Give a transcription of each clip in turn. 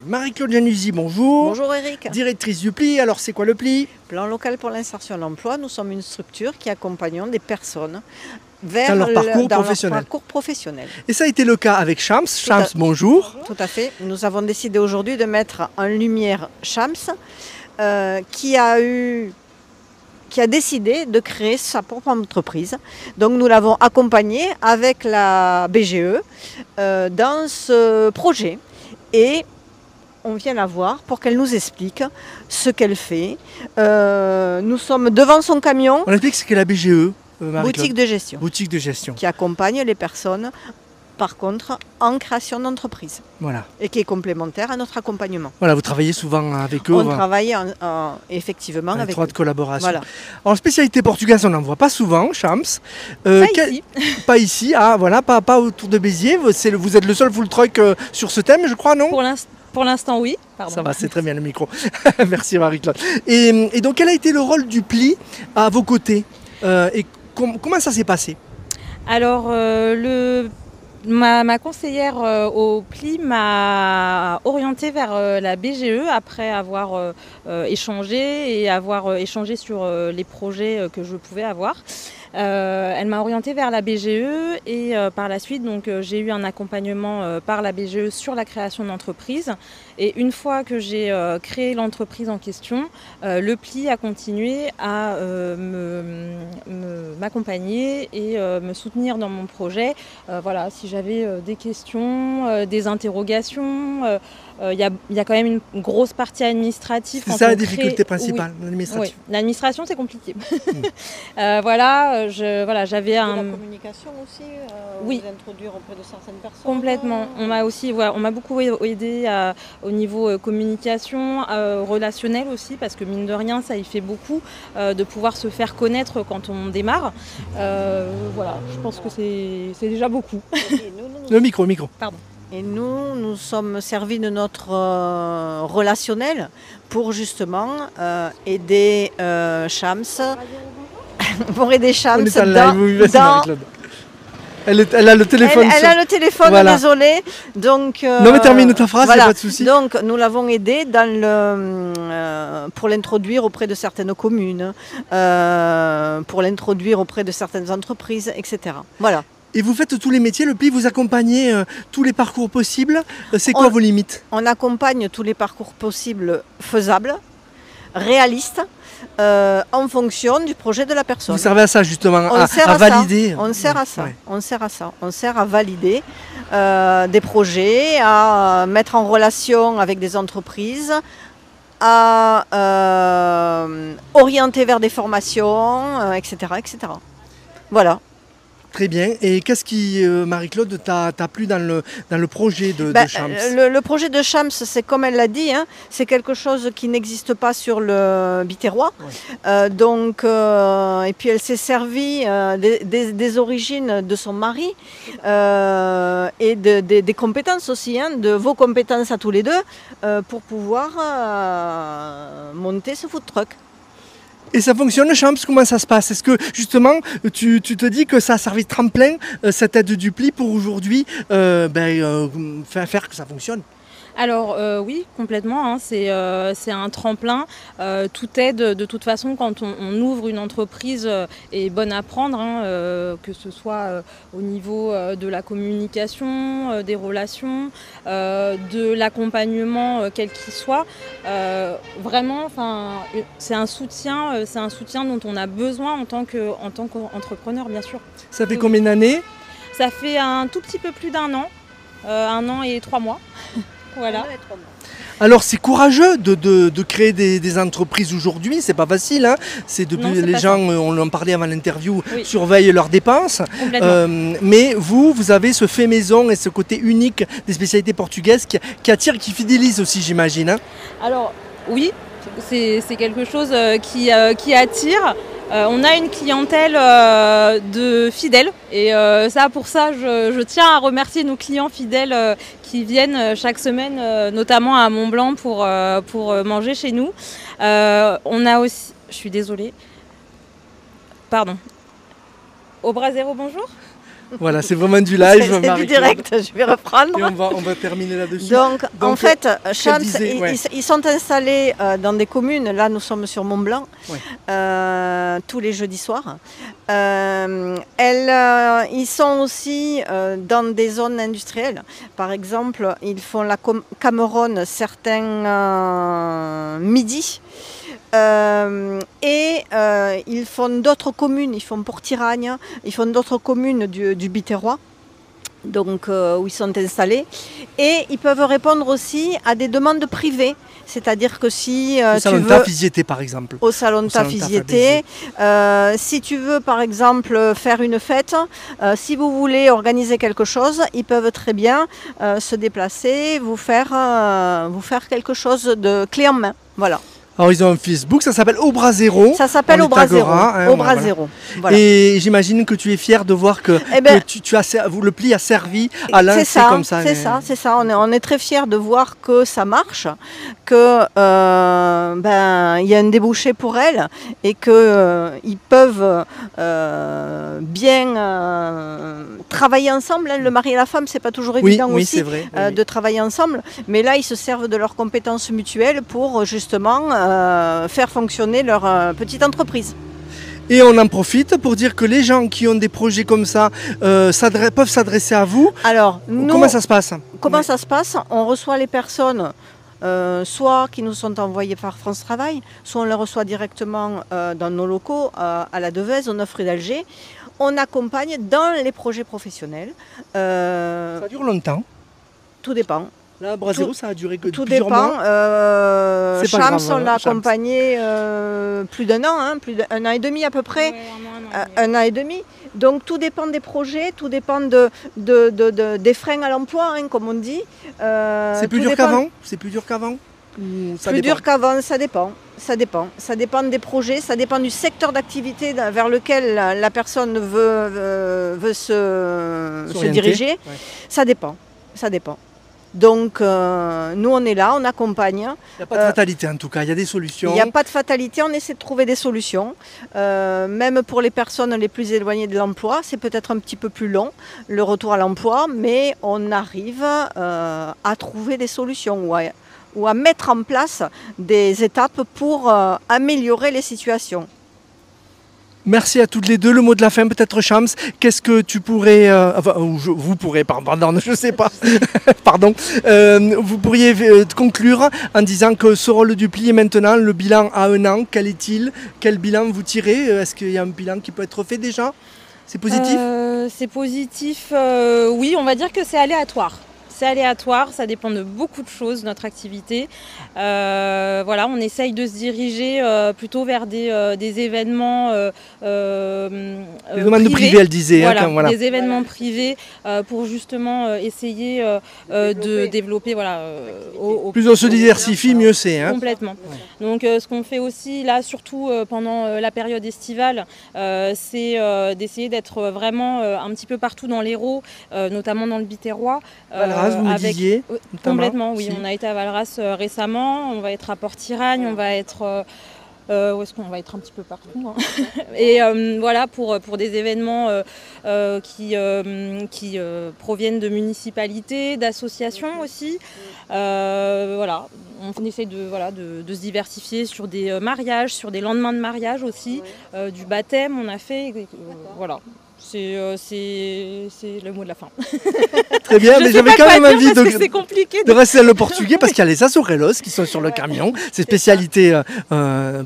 Marie-Claude Januzzi, bonjour. Bonjour Eric. Directrice du PLI, alors c'est quoi le PLI? Plan local pour l'insertion à l'emploi, nous sommes une structure qui accompagnons des personnes vers Dans leur parcours leur professionnel. parcours professionnel. Et ça a été le cas avec Shams. Shams, bonjour. Tout à fait. Nous avons décidé aujourd'hui de mettre en lumière Shams qui a décidé de créer sa propre entreprise. Donc nous l'avons accompagné avec la BGE dans ce projet. Et on vient la voir pour qu'elle nous explique ce qu'elle fait. Nous sommes devant son camion. On explique ce qu'est la BGE, Boutique de gestion. Boutique de gestion. Qui accompagne les personnes, par contre, en création d'entreprise. Voilà. Et qui est complémentaire à notre accompagnement. Voilà, vous travaillez souvent avec eux. On travaille effectivement avec étroite collaboration. Voilà. En spécialité portugaise, on n'en voit pas souvent, Shams. Ici. Pas ici, ah voilà, pas autour de Béziers. Vous êtes le seul full truck sur ce thème, je crois, non? Pour l'instant, oui. Pardon. Ça va, c'est très bien le micro. Merci Marie-Claude. Et donc, quel a été le rôle du PLI à vos côtés et comment ça s'est passé? Alors, ma conseillère au PLI m'a orientée vers la BGE après avoir échangé sur les projets que je pouvais avoir. Elle m'a orientée vers la BGE et par la suite j'ai eu un accompagnement par la BGE sur la création d'entreprise. Et une fois que j'ai créé l'entreprise en question, le PLI a continué à m'accompagner et me soutenir dans mon projet. Voilà, si j'avais des questions, des interrogations, il y a quand même une grosse partie administrative. C'est ça la difficulté principale, oui. l'administration. Oui. L'administration, c'est compliqué. Voilà, j'avais la communication aussi, oui. vous introduire auprès de certaines personnes. Complètement. On m'a beaucoup aidé au niveau communication, relationnel aussi, parce que mine de rien, ça y fait beaucoup de pouvoir se faire connaître quand on démarre. Voilà, je pense que c'est déjà beaucoup. Le micro. Pardon. Et nous sommes servis de notre relationnel pour justement aider Shams. Pour aider Shams Elle a le téléphone. Elle a le téléphone, voilà. Désolée. Donc, non mais termine ta phrase, voilà. Pas de souci. Donc nous l'avons aidé pour l'introduire auprès de certaines communes, pour l'introduire auprès de certaines entreprises, etc. Voilà. Et vous faites tous les métiers, le PLI, vous accompagnez tous les parcours possibles. C'est quoi vos limites? On accompagne tous les parcours possibles faisables, réalistes, en fonction du projet de la personne. Vous servez à ça justement, à valider. On sert à ça. Ouais. On sert à valider des projets, à mettre en relation avec des entreprises, à orienter vers des formations, etc., etc. Voilà. Très bien. Et qu'est-ce qui, Marie-Claude, t'a plu dans le projet de Shams? Le projet de Shams, c'est comme elle l'a dit, hein, c'est quelque chose qui n'existe pas sur le Biterrois. Ouais. Et puis elle s'est servie des origines de son mari et des compétences aussi, hein, de vos compétences à tous les deux, pour pouvoir monter ce food truck. Et ça fonctionne, Shams? Comment ça se passe? Est-ce que justement, tu te dis que ça a servi de tremplin, cette aide du PLI, pour aujourd'hui faire que ça fonctionne? Alors oui, complètement, hein, c'est un tremplin. Toute aide, de toute façon, quand on ouvre une entreprise, est bonne à prendre, hein, que ce soit au niveau de la communication, des relations, de l'accompagnement, quel qu'il soit. Vraiment, c'est un soutien dont on a besoin en tant qu'entrepreneur, bien sûr. Ça fait combien d'années? Ça fait un tout petit peu plus d'1 an, 1 an et 3 mois. Voilà. Alors c'est courageux de créer des entreprises aujourd'hui, c'est pas facile, hein. Les gens, on en parlait avant l'interview, oui, surveillent leurs dépenses. Mais vous avez ce fait maison et ce côté unique des spécialités portugaises qui attire, qui fidélise aussi, j'imagine, hein. Alors oui, c'est quelque chose qui attire. On a une clientèle de fidèles et pour ça je tiens à remercier nos clients fidèles qui viennent chaque semaine, notamment à Mont-Blanc pour manger chez nous. On a aussi, je suis désolée, pardon, au Brasero, bonjour. Voilà, c'est vraiment du live. C'est du direct, je vais reprendre. Et on va terminer là-dessus. Donc en fait, Shams, ils sont installés dans des communes. Là, nous sommes sur Mont-Blanc, tous les jeudis soirs. Ils sont aussi dans des zones industrielles. Par exemple, ils font la Cameroun certains midis. Ils font d'autres communes, ils font Port-Iragne, ils font d'autres communes du Biterrois, donc où ils sont installés. Et ils peuvent répondre aussi à des demandes privées. C'est-à-dire que si au salon de Tafiziété par exemple. Au salon de Tafiziété. Si tu veux par exemple faire une fête, si vous voulez organiser quelque chose, ils peuvent très bien se déplacer, vous faire quelque chose de clé en main. Voilà. Alors ils ont un Facebook, ça s'appelle Au Bras Zéro. Ça s'appelle Au Bras Zéro. Au Bras Zéro. Voilà. Et j'imagine que tu es fier de voir que, le pli a servi à lancer comme ça. C'est ça. On est très fiers de voir que ça marche, que il y a un débouché pour elles et qu'ils peuvent bien travailler ensemble. Le mari et la femme, c'est pas toujours évident aussi de travailler ensemble. Mais là, ils se servent de leurs compétences mutuelles pour justement faire fonctionner leur petite entreprise. Et on en profite pour dire que les gens qui ont des projets comme ça peuvent s'adresser à vous. Alors, comment ça se passe? Ça se passe? On reçoit les personnes soit qui nous sont envoyées par France Travail, soit on les reçoit directement dans nos locaux à la Devèze, au 9 rue d'Alger. On accompagne dans les projets professionnels. Ça dure longtemps? Tout dépend. Là, Bras Zéro, ça a duré que tout plusieurs dépend. mois. Shams, on l'a accompagné plus d'un an, plus d'un an et demi à peu près. Ouais, un an et demi. Donc tout dépend des projets, tout dépend des freins à l'emploi, comme on dit. C'est plus dur qu'avant? C'est plus dur qu'avant? Plus dur qu'avant, ça dépend. Ça dépend des projets, ça dépend du secteur d'activité vers lequel la personne veut se diriger. Ouais. Ça dépend. Donc nous on est là, on accompagne. Il n'y a pas de fatalité en tout cas, il y a des solutions. Il n'y a pas de fatalité, on essaie de trouver des solutions. Même pour les personnes les plus éloignées de l'emploi, c'est peut-être un petit peu plus long, le retour à l'emploi, mais on arrive à trouver des solutions ou à mettre en place des étapes pour améliorer les situations. Merci à toutes les deux. Le mot de la fin, peut-être Shams. Qu'est-ce que tu pourrais, vous pourrez, pardon, je ne sais pas, pardon, vous pourriez conclure en disant que ce rôle du pli est maintenant, le bilan à un an, quel est-il? Quel bilan vous tirez? Est-ce qu'il y a un bilan qui peut être fait déjà? C'est positif? C'est positif, oui, on va dire que c'est aléatoire. C'est aléatoire, ça dépend de beaucoup de choses, notre activité. Voilà, on essaye de se diriger plutôt vers des événements des demandes privées, elle disait. Voilà, des événements privés pour justement essayer de développer. Plus on se diversifie, mieux c'est. Complètement. Ouais. Donc ce qu'on fait aussi là, surtout pendant la période estivale, c'est d'essayer d'être vraiment un petit peu partout dans l'Hérault, notamment dans le Biterrois. Vous me disiez, complètement, oui. Si. On a été à Valras récemment, on va être à Port-Iragne, on va être... où est-ce qu'on va être un petit peu partout hein. Et voilà, pour des événements qui proviennent de municipalités, d'associations aussi. Voilà, on essaie de se diversifier sur des mariages, sur des lendemains de mariage aussi, du baptême on a fait, voilà. C'est le mot de la fin. Très bien, mais j'avais quand même envie de rester dans le portugais parce qu'il y a les azurelos qui sont sur le camion. C'est spécialité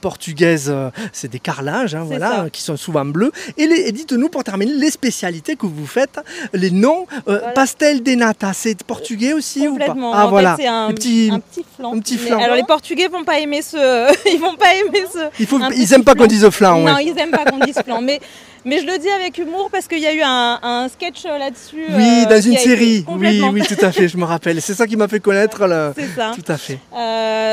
portugaise, c'est des carrelages, voilà, qui sont souvent bleus. Et dites-nous pour terminer les spécialités que vous faites, les noms. Pastel de nata, c'est portugais aussi ou pas? Ah voilà, c'est un petit flan. Alors les Portugais vont pas aimer ils vont pas aimer ils n'aiment pas qu'on dise flan. Non, ils n'aiment pas qu'on dise flan, mais je le dis avec humour parce qu'il y a eu un sketch là-dessus. Oui, dans une série. Oui, tout à fait, je me rappelle. C'est ça qui m'a fait connaître. C'est ça. Tout à fait.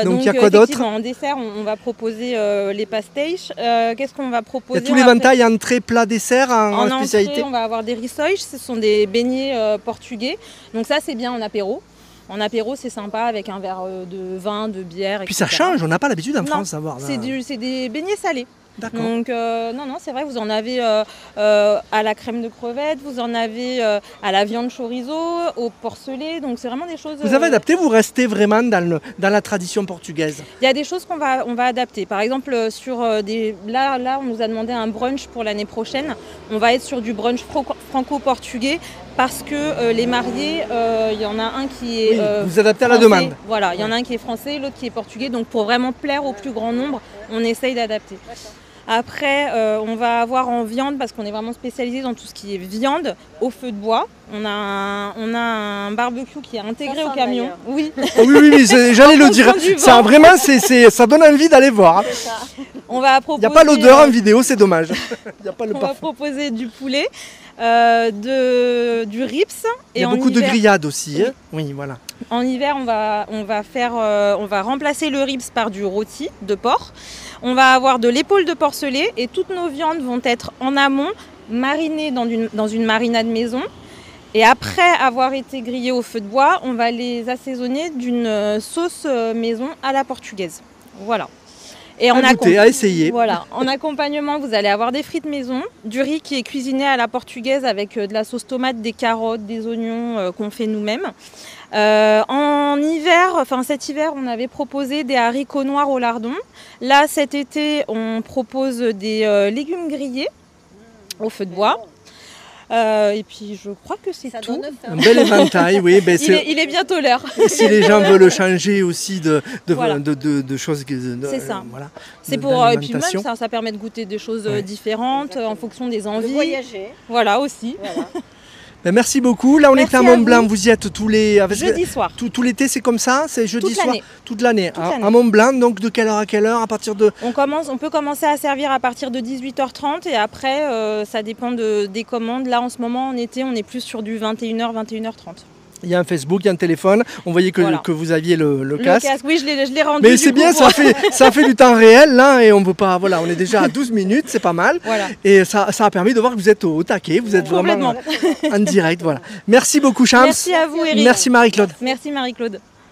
Donc il y a quoi d'autre? En dessert, on va proposer les pastéis. Qu'est-ce qu'on va proposer? Il y a tous les ventailles, entrée, plat, dessert en spécialité. Entrée, on va avoir des rissois. Ce sont des beignets portugais. Donc ça, c'est bien en apéro. En apéro, c'est sympa avec un verre de vin, de bière, etc. Puis ça change, on n'a pas l'habitude en France d'avoir. C'est des beignets salés. Donc non, c'est vrai, vous en avez à la crème de crevettes, vous en avez à la viande chorizo, au porcelet, donc c'est vraiment des choses... Vous avez adapté, vous restez vraiment dans la tradition portugaise? Il y a des choses qu'on va adapter. Par exemple, là, on nous a demandé un brunch pour l'année prochaine. On va être sur du brunch franco-portugais parce que les mariés, il y en a un qui est vous adaptez français, à la demande. Voilà, il y en a un qui est français, l'autre qui est portugais. Donc pour vraiment plaire au plus grand nombre, on essaye d'adapter. Après, on va avoir en viande, parce qu'on est vraiment spécialisé dans tout ce qui est viande, au feu de bois. On a un barbecue qui est intégré au camion. Oui, oui, j'allais le dire. Ça, vraiment, ça donne envie d'aller voir. On va proposer, il n'y a pas l'odeur en vidéo, c'est dommage. Il y a pas le on parfum. va proposer du poulet, du rips. Il y a beaucoup de grillades aussi. Hein, oui, voilà. En hiver, on va remplacer le rips par du rôti de porc. On va avoir de l'épaule de porcelet et toutes nos viandes vont être en amont, marinées dans une marinade maison. Et après avoir été grillées au feu de bois, on va les assaisonner d'une sauce maison à la portugaise. Voilà. Et à essayer. Voilà. En accompagnement, vous allez avoir des frites maison, du riz qui est cuisiné à la portugaise avec de la sauce tomate, des carottes, des oignons qu'on fait nous-mêmes. En hiver, cet hiver, on avait proposé des haricots noirs au lardon. Là, cet été, on propose des légumes grillés au feu de bois. Et puis je crois que c'est tout. Un bel éventail, oui. Ben il est bientôt l'heure. Si les gens veulent changer aussi de choses, c'est ça. Voilà, c'est pour et puis même ça permet de goûter des choses différentes en fonction des envies. De voyager. Voilà aussi. Voilà. Ben merci beaucoup. Là, on est à Mont-Blanc. Vous y êtes tous les jeudi soir. Tout l'été, c'est comme ça. C'est jeudi soir. Toute l'année. À Mont-Blanc, donc de quelle heure à quelle heure? À partir de. On peut commencer à servir à partir de 18h30 et après, ça dépend des commandes. Là, en ce moment, en été, on est plus sur du 21h, 21h30. Il y a un Facebook, il y a un téléphone. On voyait que vous aviez le casque. Oui, je l'ai rendu. Mais c'est bien, ça fait du temps réel là et on veut pas. Voilà, on est déjà à 12 minutes, c'est pas mal. Voilà. Et ça a permis de voir que vous êtes au taquet, vous êtes vraiment en direct. Voilà. Merci beaucoup, Shams. Merci à vous, Eric. Merci Marie-Claude. Merci Marie-Claude.